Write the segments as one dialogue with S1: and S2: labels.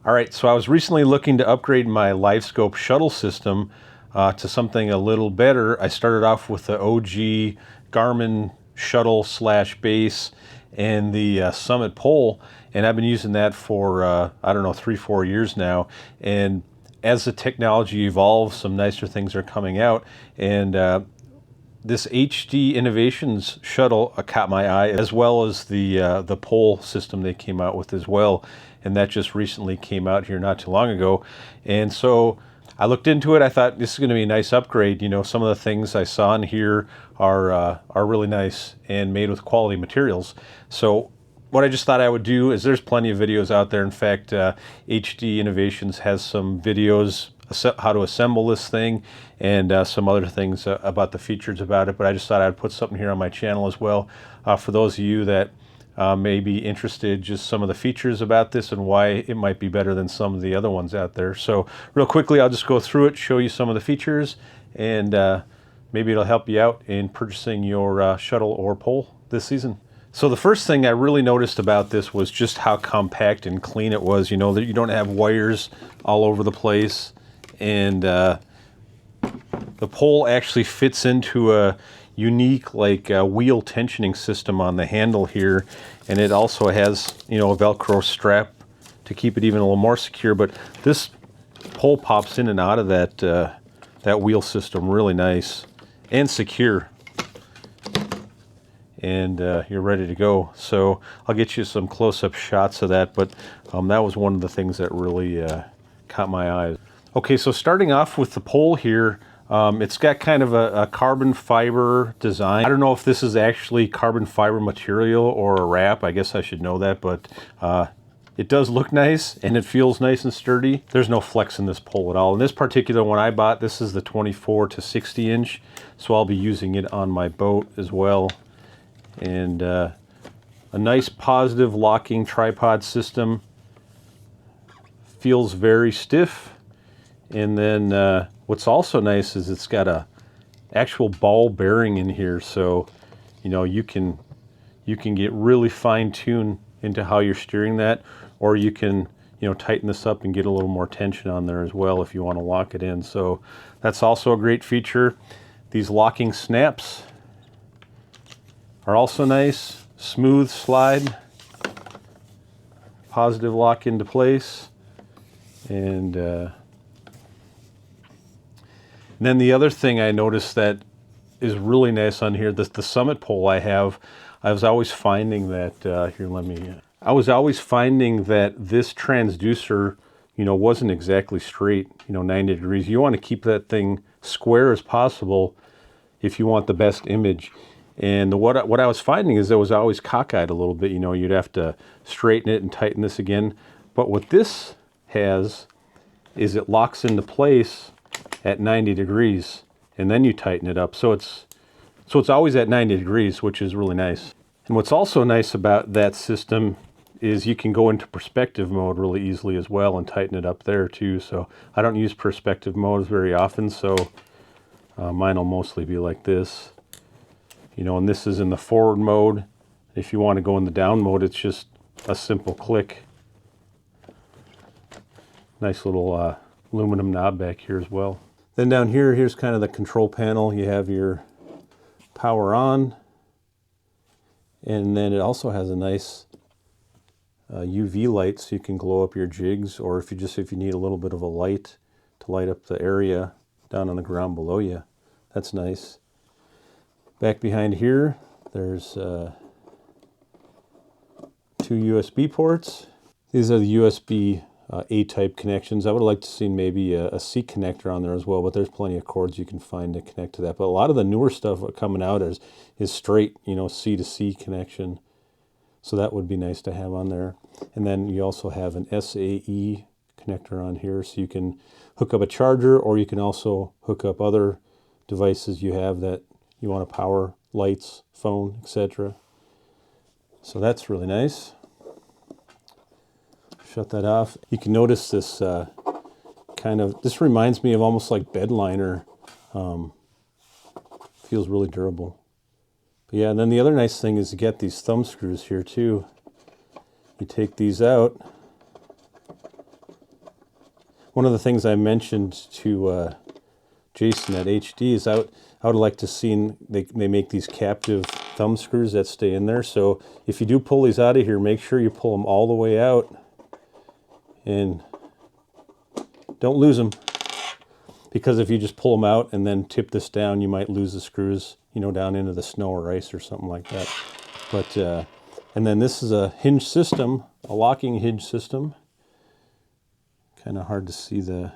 S1: All right, so I was recently looking to upgrade my Livescope Shuttle system to something a little better. I started off with the OG Garmin Shuttle / base and the Summit pole, and I've been using that for, I don't know, 3-4 years now. And as the technology evolves, some nicer things are coming out, and this HD Innovations Shuttle caught my eye, as well as the pole system they came out with as well, and that just recently came out here not too long ago. And so I looked into it. I thought this is going to be a nice upgrade. You know, some of the things I saw in here are really nice and made with quality materials. So what I just thought I would do is, there's plenty of videos out there. In fact, HD Innovations has some videos how to assemble this thing, and some other things about the features about it, but I just thought I'd put something here on my channel as well for those of you that may be interested, just some of the features about this and why it might be better than some of the other ones out there. So real quickly, I'll just go through it, show you some of the features, and maybe it'll help you out in purchasing your shuttle or pole this season. So the first thing I really noticed about this was just how compact and clean it was. You know, that you don't have wires all over the place, and the pole actually fits into a unique wheel tensioning system on the handle here, and it also has, you know, a Velcro strap to keep it even a little more secure. But this pole pops in and out of that wheel system really nice and secure, and you're ready to go. So I'll get you some close-up shots of that, but that was one of the things that really caught my eye. Okay, so starting off with the pole here, it's got kind of a carbon fiber design. I don't know if this is actually carbon fiber material or a wrap. I guess I should know that, but it does look nice and it feels nice and sturdy. There's no flex in this pole at all. And this particular one I bought, this is the 24 to 60 inch, so I'll be using it on my boat as well. And a nice positive locking tripod system. Feels very stiff. And then what's also nice is it's got a actual ball bearing in here, so you know you can get really fine-tuned into how you're steering that, or you can, you know, tighten this up and get a little more tension on there as well if you want to lock it in. So that's also a great feature. These locking snaps are also nice. Smooth slide, positive lock into place, and then the other thing I noticed that is really nice on here, the Summit pole I have, I was always finding that, I was always finding that this transducer, you know, wasn't exactly straight, you know, 90 degrees. You want to keep that thing square as possible if you want the best image. And what I was finding is it was always cockeyed a little bit. You know, you'd have to straighten it and tighten this again. But what this has is it locks into place at 90 degrees, and then you tighten it up. So it's always at 90 degrees, which is really nice. And what's also nice about that system is you can go into perspective mode really easily as well and tighten it up there too. So I don't use perspective modes very often, so mine will mostly be like this. You know, and this is in the forward mode. If you want to go in the down mode, it's just a simple click. Nice little aluminum knob back here as well. Then down here, here's kind of the control panel. You have your power on, and then it also has a nice UV light, so you can glow up your jigs, or if you need a little bit of a light to light up the area down on the ground below you. That's nice. Back behind here, there's 2 USB ports. These are the USB A-type connections. I would like to see maybe a C connector on there as well, but there's plenty of cords you can find to connect to that. But a lot of the newer stuff coming out is straight, you know, C to C connection. So that would be nice to have on there. And then you also have an SAE connector on here, so you can hook up a charger, or you can also hook up other devices you have that you want to power, lights, phone, etc. So that's really nice. Shut that off. You can notice this this reminds me of almost like bed liner. Feels really durable. But yeah, and then the other nice thing is to get these thumb screws here too. You take these out, one of the things I mentioned to Jason at HD is I would like to see they make these captive thumb screws that stay in there. So if you do pull these out of here, make sure you pull them all the way out and don't lose them, because if you just pull them out and then tip this down, you might lose the screws, you know, down into the snow or ice or something like that. But and then this is a hinge system, a locking hinge system. Kind of hard to see the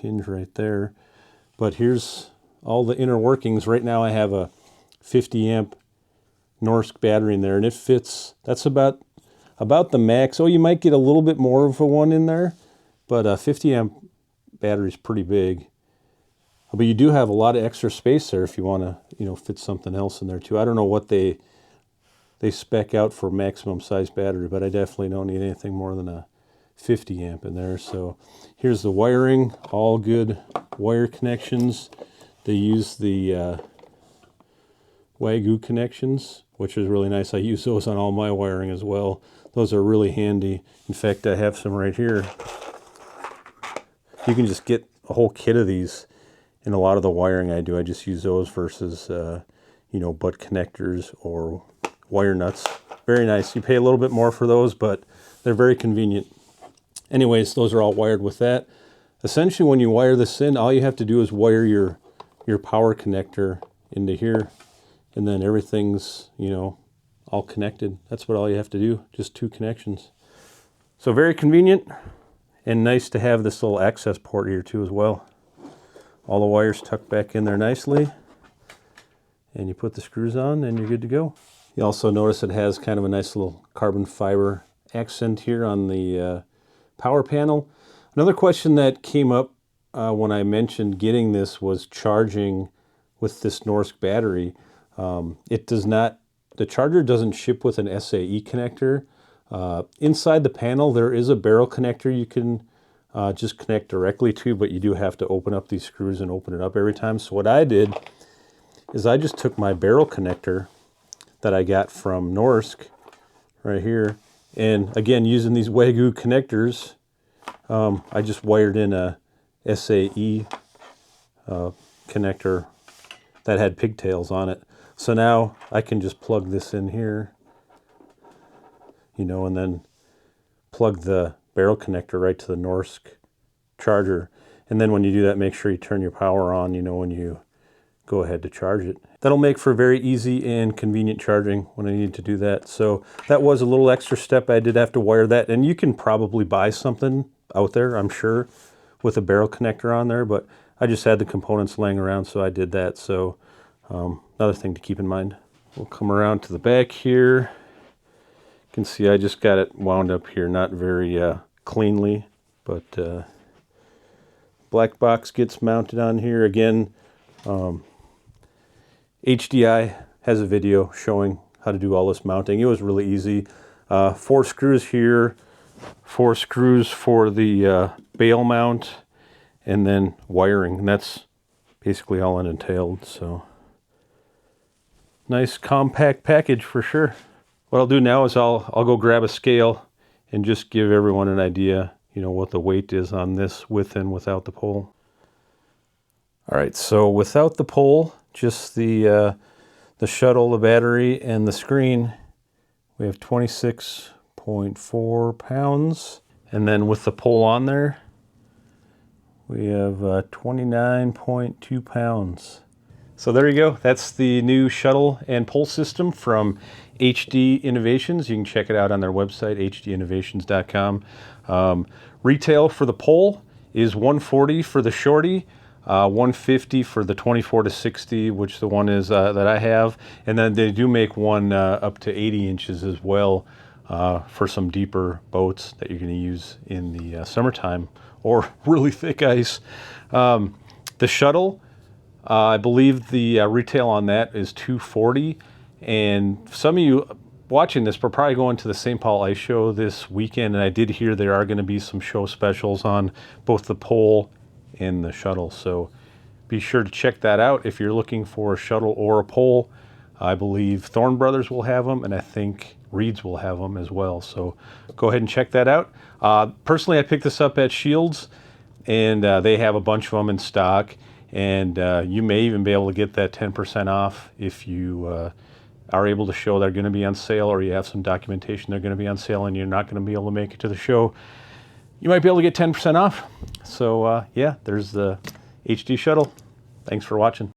S1: hinge right there. But here's all the inner workings. Right now I have a 50 amp Norsk battery in there, and it fits. That's about the max. Oh, you might get a little bit more of a one in there, but a 50 amp battery is pretty big. But you do have a lot of extra space there if you want to, you know, fit something else in there too. I don't know what they spec out for maximum size battery, but I definitely don't need anything more than a 50 amp in there. So here's the wiring, all good wire connections. They use the Wagyu connections, which is really nice. I use those on all my wiring as well. Those are really handy. In fact, I have some right here. You can just get a whole kit of these. In a lot of the wiring I do, I just use those versus you know, butt connectors or wire nuts. Very nice. You pay a little bit more for those, but they're very convenient. Anyways, those are all wired with that. Essentially, when you wire this in, all you have to do is wire your power connector into here, and then everything's, you know, all connected. That's what all you have to do, just 2 connections. So very convenient, and nice to have this little access port here too as well. All the wires tucked back in there nicely, and you put the screws on and you're good to go. You also notice it has kind of a nice little carbon fiber accent here on the power panel. Another question that came up when I mentioned getting this was charging with this Norsk battery. It does not, the charger doesn't ship with an SAE connector. Inside the panel there is a barrel connector you can just connect directly to, but you do have to open up these screws and open it up every time. So what I did is I just took my barrel connector that I got from Norsk right here, and again, using these Wagyu connectors, I just wired in a SAE connector that had pigtails on it. So now I can just plug this in here, you know, and then plug the barrel connector right to the Norsk charger. And then when you do that, make sure you turn your power on, you know, when you go ahead to charge it. That'll make for very easy and convenient charging when I need to do that. So that was a little extra step. I did have to wire that, and you can probably buy something out there, I'm sure, with a barrel connector on there, but I just had the components laying around, so I did that. So another thing to keep in mind. We'll come around to the back here. You can see I just got it wound up here, not very cleanly, but black box gets mounted on here. Again, HDI has a video showing how to do all this mounting. It was really easy. 4 screws here, 4 screws for the bail mount, and then wiring. And that's basically all it entailed. So nice compact package for sure. What I'll do now is I'll go grab a scale and just give everyone an idea, you know, what the weight is on this with and without the pole. All right, so without the pole, just the shuttle, the battery, and the screen, we have 26.4 pounds. And then with the pole on there, we have 29.2 pounds. So there you go. That's the new shuttle and pole system from HD Innovations. You can check it out on their website, hdinnovations.com. Retail for the pole is $140 for the shorty, $150 for the 24 to 60, which the one is that I have. And then they do make one up to 80 inches as well for some deeper boats that you're going to use in the summertime or really thick ice. The shuttle, I believe the retail on that is $240. And some of you watching this are probably going to the St. Paul Ice Show this weekend, and I did hear there are going to be some show specials on both the pole and the shuttle. So be sure to check that out if you're looking for a shuttle or a pole. I believe Thorne Brothers will have them, and I think Reed's will have them as well. So go ahead and check that out. Personally, I picked this up at Shields, and they have a bunch of them in stock, and you may even be able to get that 10% off if you are able to show they're going to be on sale, or you have some documentation they're going to be on sale and you're not going to be able to make it to the show. You might be able to get 10% off. So yeah, there's the HD Shuttle. Thanks for watching.